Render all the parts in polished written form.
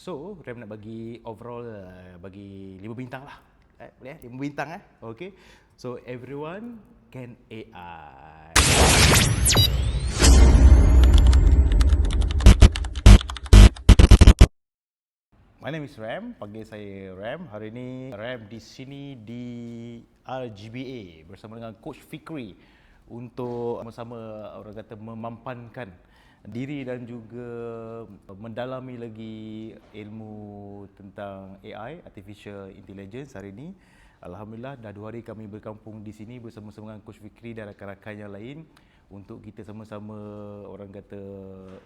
So, Ram nak bagi overall bagi 5 bintang lah. Boleh 5 bintang Okay. So, everyone can AI. My name is Ram, panggil saya Ram. Hari ini Ram di sini di RGBA bersama dengan Coach Fikri untuk sama-sama orang kata memampankan diri dan juga mendalami lagi ilmu tentang AI, Artificial Intelligence hari ini. Alhamdulillah dah 2 hari kami berkampung di sini bersama-sama dengan Coach Fikri dan rakan-rakan yang lain untuk kita sama-sama orang kata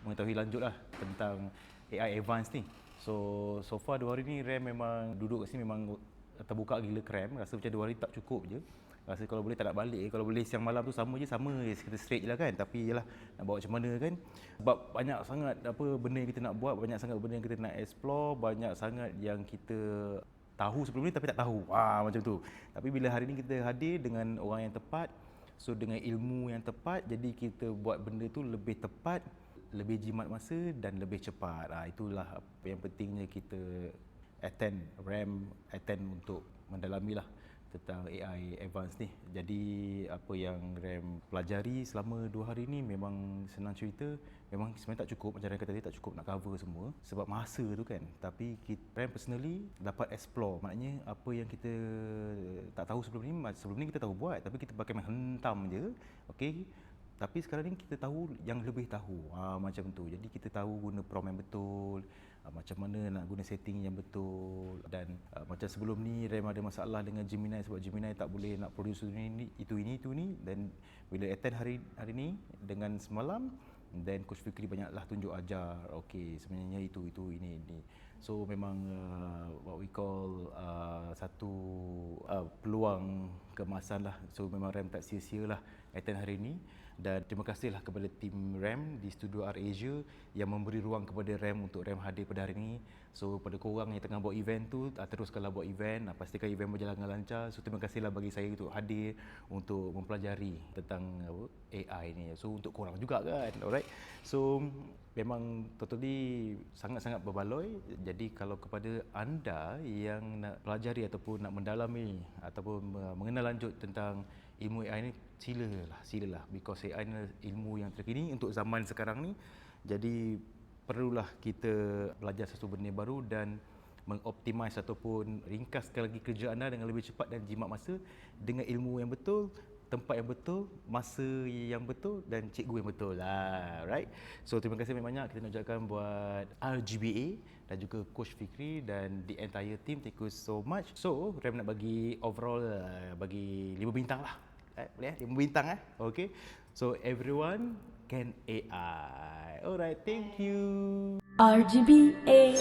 mengetahui lanjutlah tentang AI advance ni. So far 2 hari ni Ram memang duduk kat sini memang terbuka gila kram. Rasa macam 2 hari tak cukup je. Rasa kalau boleh tak nak balik. Kalau boleh siang malam tu sama je kita straight je lah kan. Tapi yalah nak buat macam mana kan. Sebab banyak sangat benda yang kita nak buat, banyak sangat benda yang kita nak explore, banyak sangat yang kita tahu sebelum ni tapi tak tahu. Macam tu. Tapi bila hari ni kita hadir dengan orang yang tepat, so dengan ilmu yang tepat, jadi kita buat benda tu lebih tepat, lebih jimat masa dan lebih cepat. Itulah apa yang pentingnya kita Ram attend untuk mendalami lah tentang AI advance ni. Jadi apa yang Ram pelajari selama 2 hari ni memang senang cerita, memang sebenarnya tak cukup, macam Ram kata tadi tak cukup nak cover semua sebab masa tu kan. Tapi Ram personally dapat explore, maknanya apa yang kita tak tahu sebelum ni kita tahu buat tapi kita pakai main hentam je. Okey. Tapi sekarang ni kita tahu yang lebih tahu. Macam tu. Jadi kita tahu guna prompt yang betul, macam mana nak guna setting yang betul. Dan macam sebelum ni Ram ada masalah dengan Gemini sebab Gemini tak boleh nak produce itu ini. Dan bila attend hari ni dengan semalam, dan Coach Fikri banyaklah tunjuk ajar. Okey, sebenarnya itu ini. So memang what we call satu peluang keemasan lah. So memang Ram tak sia-sia lah attend hari ni. Dan terima kasihlah kepada tim Ram di Studio R Asia yang memberi ruang kepada Ram untuk Ram hadir pada hari ini. So pada korang yang tengah buat event tu, teruskanlah buat event, pastikan event berjalan dengan lancar. So terima kasihlah bagi saya untuk hadir untuk mempelajari tentang AI ni. So untuk korang juga kan, alright. So memang totally sangat-sangat berbaloi. Jadi kalau kepada anda yang nak pelajari ataupun nak mendalami ataupun mengenal lanjut tentang ilmu AI ni, silalah because AI ni ilmu yang terkini untuk zaman sekarang ni. Jadi perlulah kita belajar sesuatu benda baru dan mengoptimize ataupun ringkaskan lagi kerja anda dengan lebih cepat dan jimat masa dengan ilmu yang betul, tempat yang betul, masa yang betul dan cikgu yang betul lah, right? So terima kasih banyak kita nak ucapkan buat RGBA dan juga Coach Fikri dan the entire team. Thank you so much. So Ram nak bagi overall bagi 5 bintang lah. Boleh 5 bintang Okay. So everyone can AI. Alright, thank you. RGBA.